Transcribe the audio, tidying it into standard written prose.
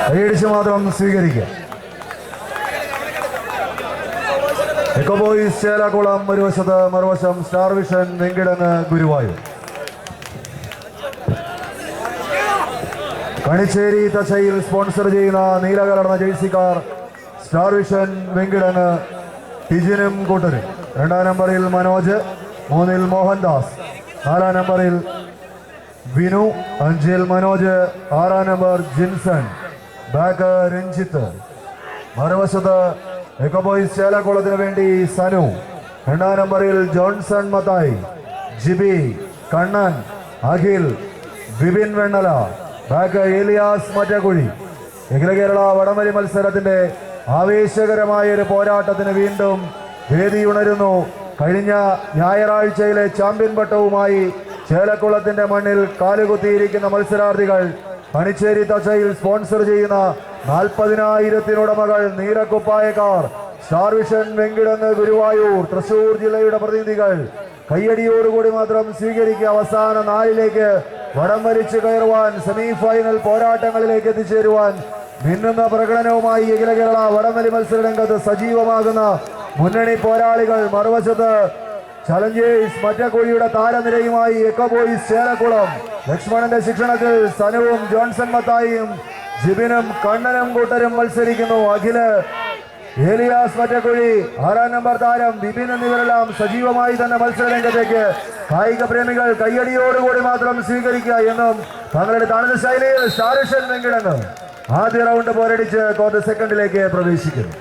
കൈയടിച്ച് മാത്രം സ്വീകരിക്കുക. എക്കോ ബോയ്സ് ചേലക്കുളം ഒരു വശത്ത്, മറുവശം Star Vision Venkitangu Guruvayur. Kanicheri Thachayil sponsor ചെയ്യുന്ന നീല കലർന്ന ജേഴ്സിക്കാർ സ്റ്റാർ വിഷൻ വെങ്കിടങ്ങ് ടിജിനും കൂട്ടരും. 2-ാം നമ്പറിൽ മനോജ്, 3-ൽ മോഹൻദാസ്, 4-ാം നമ്പറിൽ വിനു, 5-ൽ മനോജ്, 6-ാം നമ്പർ ജിൻസൺ, ബാക്ക് രഞ്ജിത്ത്. മറുവശത്ത് എക്കോ ബോയ്സ് ചേലക്കുളത്തിന് വേണ്ടി സനു, 2-ാം നമ്പറിൽ ജോൺസൺ മത്തായി, ജിബി, കണ്ണൻ, അഖിൽ, വിപിൻ വെണ്ണല, ബാക്ക് ഏലിയാസ് മറ്റക്കുഴി. അഖില കേരള വടംവലി മത്സരത്തിന്റെ ആവേശകരമായ ഒരു പോരാട്ടത്തിന് വീണ്ടും വേദിയുണരുന്നു. കഴിഞ്ഞ ഞായറാഴ്ചയിലെ ചാമ്പ്യൻ പട്ടവുമായി ചേലക്കുളത്തിന്റെ മണ്ണിൽ കാലുകുത്തിയിരിക്കുന്ന മത്സരാർത്ഥികൾ കണിച്ചേരി തച്ചയിൽ സ്പോൺസർ ചെയ്യുന്ന 40,000 നീലക്കുപ്പായക്കാർ സ്റ്റാർ വിഷൻ വെങ്കിടങ്ങ് ഗുരുവായൂർ തൃശൂർ ജില്ലയുടെ പ്രതിനിധികൾ കയ്യടിയോടുകൂടി മാത്രം സ്വീകരിക്കുക. അവസാന 4ലേക്ക് വടം വലിച്ചു കയറുവാൻ, സെമി ഫൈനൽ പോരാട്ടങ്ങളിലേക്ക് എത്തിച്ചേരുവാൻ മിന്നുന്ന പ്രകടനവുമായി അഖില കേരള വടംവലി മത്സര രംഗത്ത് സജീവമാകുന്ന മുന്നണി പോരാളികൾ. മറുവശത്ത് ചലഞ്ചേഴ്സ് മറ്റക്കുഴിയുടെ താരനിരയുമായി എക്കോ ബോയ്സ് ചേലക്കുളം. ലക്ഷ്മണന്റെ ശിക്ഷണത്തിൽ സനുവും ജോൺസൺ മത്തായിയും ജിബിനും കണ്ണനും കൂട്ടരും മത്സരിക്കുന്നു. അഖില്, ഏലിയാസ് മറ്റക്കുഴി, 6-ാം നമ്പർ താരം വിപിൻ എന്നിവരെല്ലാം സജീവമായി തന്നെ മത്സര രംഗത്തേക്ക്. കായിക പ്രേമികൾ കയ്യടിയോടുകൂടി മാത്രം സ്വീകരിക്കുക എന്നും തങ്ങളുടെ തനത് ശൈലിയിൽ സ്റ്റാർ വിഷൻ വെങ്കിടങ്ങ് ആദ്യ റൗണ്ട് പോരടിച്ച് ക്വാർട്ടർ സെക്കൻഡിലേക്ക് പ്രവേശിക്കുന്നു.